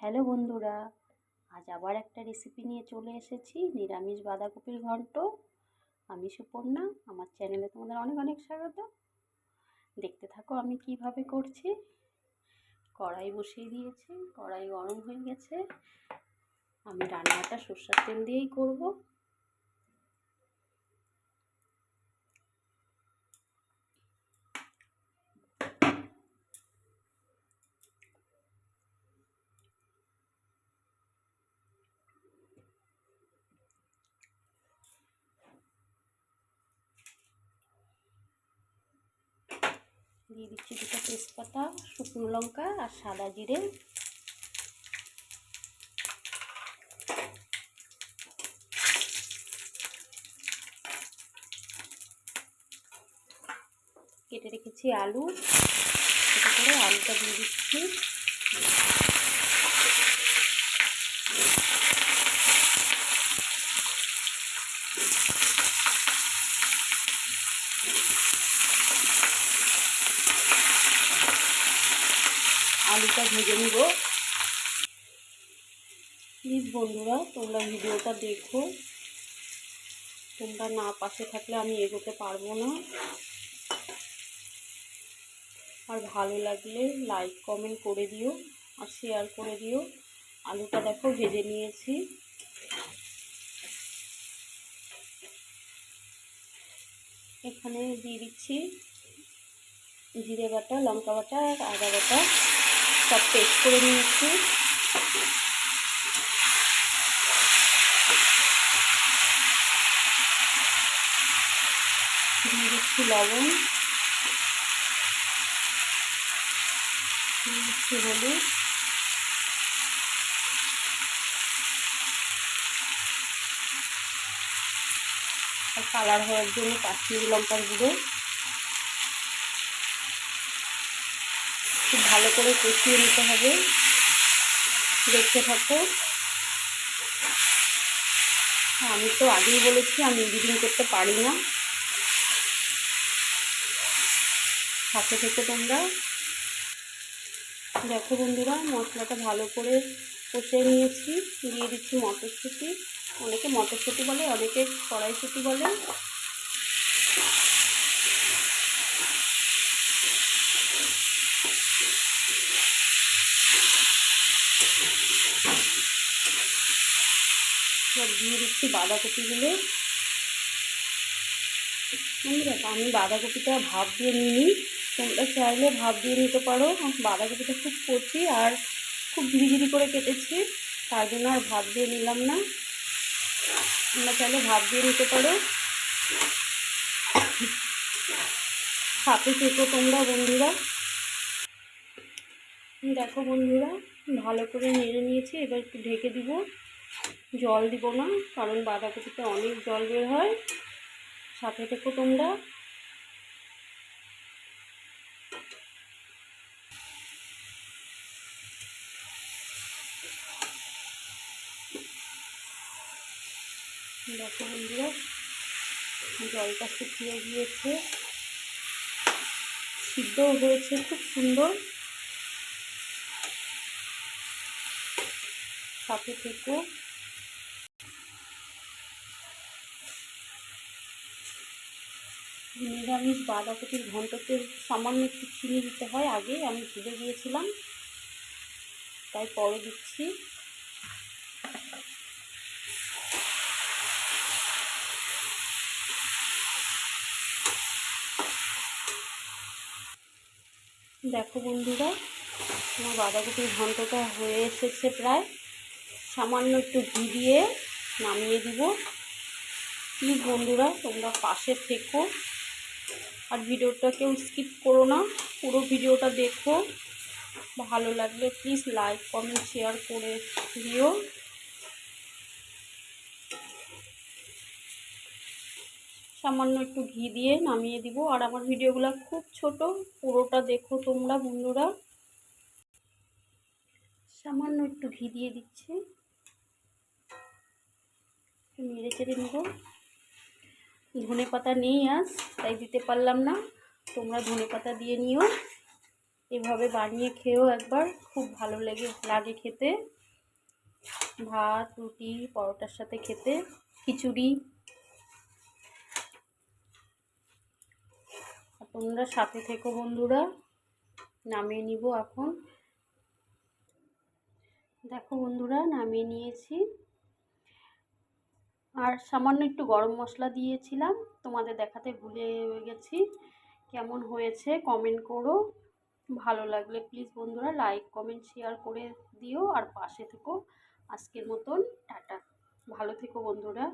Hello বন্ধুরা, আজ আবার একটা রেসিপি নিয়ে চলে এসেছি, নিরামিষ বাঁধাকপির ঘন্ট। আমি সুপর্ণা, আমার চ্যানেলে তোমাদের অনেক অনেক স্বাগত। দেখতে থাকো আমি কিভাবে করছি। কড়াই বসিয়ে দিয়েছি, কড়াই গরম হয়ে গেছে। আমি রান্নাটা সরষের তেল দিয়েই করব। দিয়ে দিচ্ছি দুটো তেজপাতা, শুকনো লঙ্কা আর সাদা জিরে। কেটে রেখেছি আলু, এটা করে আলুটা দিয়ে দিচ্ছি। আলুটা ভেজে নিব। প্লিজ বন্ধুরা, তোমরা ভিডিওটা দেখো। তোমরা না পাশে থাকলে আমি এগোতে পারবো না। আর ভালো লাগলে লাইক কমেন্ট করে দিও আর শেয়ার করে দিও। আলুটা দেখো ভেজে নিয়েছি। এখানে দিয়ে দিচ্ছি জিরে বাটা, লঙ্কা বাটা আর আদা বাটা, সব পেস্ট করে নিয়েছি। দিয়ে দিচ্ছি লবণ, দিয়ে দিচ্ছি হলুদ, আর কালার হওয়ার জন্য কাশ্মীরি লঙ্কার গুঁড়ো। খুব ভালো করে কষিয়ে নিতে হবে। দেখতে থাকো। আমি তো আগেই বলেছি আমি এডিটিং করতে পারি না, সাথে থেকে তোমরা দেখো। বন্ধুরা, মশলাটা ভালো করে কষিয়ে নিয়েছি। দিয়ে দিচ্ছি মটরশুঁটি। অনেকে মটরশুঁটি বলে, অনেকে কড়াইশুঁটি বলে। দিয়ে দিচ্ছি বাঁধাকপিগুলো। বন্ধুরা, আমি বাঁধাকপিটা ভাপ দিয়ে নিই। তোমরা চাইলে ভাপ দিয়ে নিতে পারো। বাঁধাকপিটা খুব কচি আর খুব ঝিরিঝিরি করে কেটেছি, তার জন্য আর ভাপ দিয়ে নিলাম না। তোমরা চাইলে ভাপ দিয়ে নিতে পারো। সাথে থেকো তোমরা বন্ধুরা। দেখো বন্ধুরা, ভালো করে নেড়ে নিয়েছি। এবার একটু ঢেকে দিব। জল দিব না, কারণ বাঁধাকপিতে অনেক জল বের হয়। সাথে থেকো তোমরা। দেখো বন্ধুরা, জলটা শুকিয়ে গিয়েছে, সিদ্ধও হয়েছে খুব সুন্দর। সাথে থেকো। নিরামিষ বাঁধাকপির ঘন্টতে সামান্য একটু চিনি দিতে হয়। আগে আমি ভুলে গিয়েছিলাম, তাই পরে দিচ্ছি। দেখো বন্ধুরা, আমার বাঁধাকপির ঘন্টটা হয়ে এসেছে প্রায়। সামান্য একটু ঘি দিয়ে নামিয়ে দিব। প্লিজ বন্ধুরা, তোমরা পাশে থেকো আর ভিডিওটা কেউ স্কিপ করো না, পুরো ভিডিওটা দেখো। ভালো লাগলে প্লিজ লাইক কমেন্ট শেয়ার করে দিও। সামান্য একটু ঘি দিয়ে নামিয়ে দিব। আর আমার ভিডিওগুলো খুব ছোট, পুরোটা দেখো তোমরা বন্ধুরা। সামান্য একটু ঘি দিয়ে দিচ্ছি, নেড়ে চেড়ে নেব। ধনে পাতা নেই আজ, তাই দিতে পারলাম না। তোমরা ধনে পাতা দিয়ে নিও। এভাবে বানিয়ে খেয়েও একবার, খুব ভালো লাগে খেতে। ভাত, রুটি, পরোটার সাথে খেতে, খিচুড়ি। তোমরা সাথে থেকো বন্ধুরা। নামিয়ে নিব এখন। দেখো বন্ধুরা, নামিয়ে নিয়েছি। আর সামান্য একটু গরম মশলা দিয়েছিলাম, তোমাদের দেখাতে ভুলে গেছি। কেমন হয়েছে কমেন্ট করো। ভালো লাগলে প্লিজ বন্ধুরা লাইক কমেন্ট শেয়ার করে দিও আর পাশে থেকো। আজকের মতন টাটা, ভালো থেকো বন্ধুরা।